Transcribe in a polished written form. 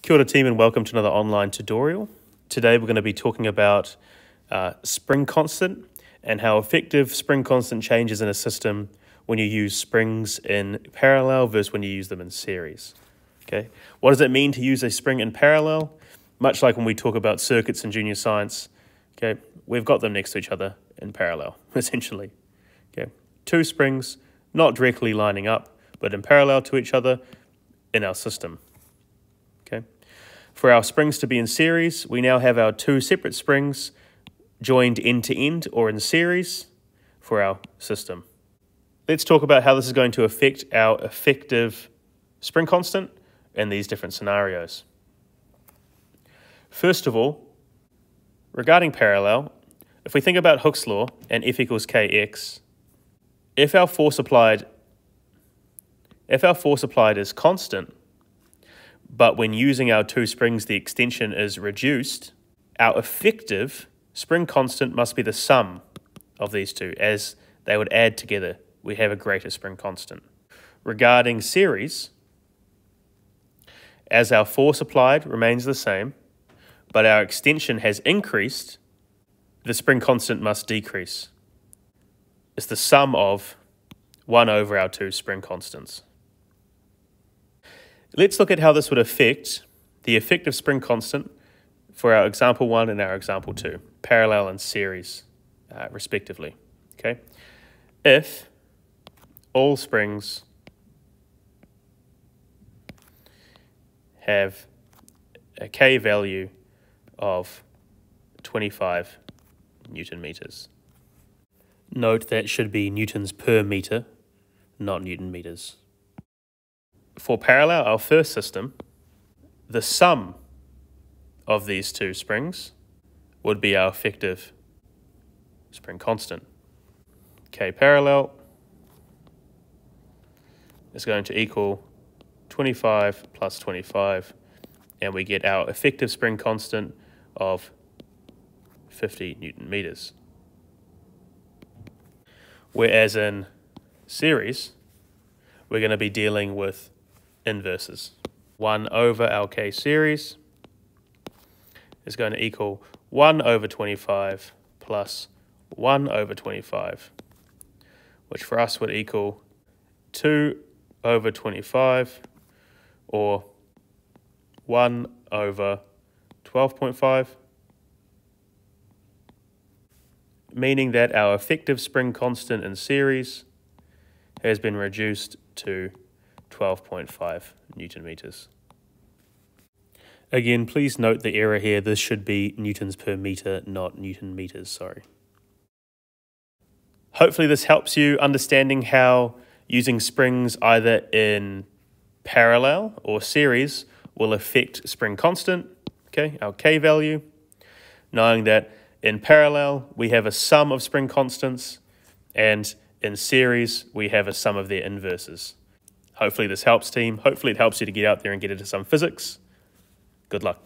Kia ora team and welcome to another online tutorial. Today we're going to be talking about spring constant and how effective spring constant changes in a system when you use springs in parallel versus when you use them in series. Okay, what does it mean to use a spring in parallel? Much like when we talk about circuits in junior science, okay, we've got them next to each other in parallel, essentially. Okay, two springs not directly lining up, but in parallel to each other in our system. Okay. For our springs to be in series, we now have our two separate springs joined end to end or in series for our system. Let's talk about how this is going to affect our effective spring constant in these different scenarios. First of all, regarding parallel, if we think about Hooke's law and F equals Kx, if our force applied is constant, but when using our two springs, the extension is reduced, our effective spring constant must be the sum of these two. As they would add together, we have a greater spring constant. Regarding series, as our force applied remains the same, but our extension has increased, the spring constant must decrease. It's the sum of 1 over our two spring constants. Let's look at how this would affect the effective spring constant for our example 1 and our example 2, parallel and series, respectively. Okay, if all springs have a K value of 25 Newton meters. Note that should be newtons per meter, not Newton meters. For parallel, our first system, the sum of these two springs would be our effective spring constant. K parallel is going to equal 25 plus 25, and we get our effective spring constant of 50 Newton meters. Whereas in series, we're going to be dealing with inverses. 1 over our K series is going to equal 1 over 25 plus 1 over 25, which for us would equal 2 over 25, or 1 over 12.5, meaning that our effective spring constant in series has been reduced to 12.5 Newton meters. Again, please note the error here. This should be newtons per meter, not Newton meters, sorry. Hopefully this helps you understanding how using springs either in parallel or series will affect spring constant, okay, our K value, knowing that in parallel we have a sum of spring constants and in series we have a sum of their inverses. Hopefully this helps, team. Hopefully it helps you to get out there and get into some physics. Good luck.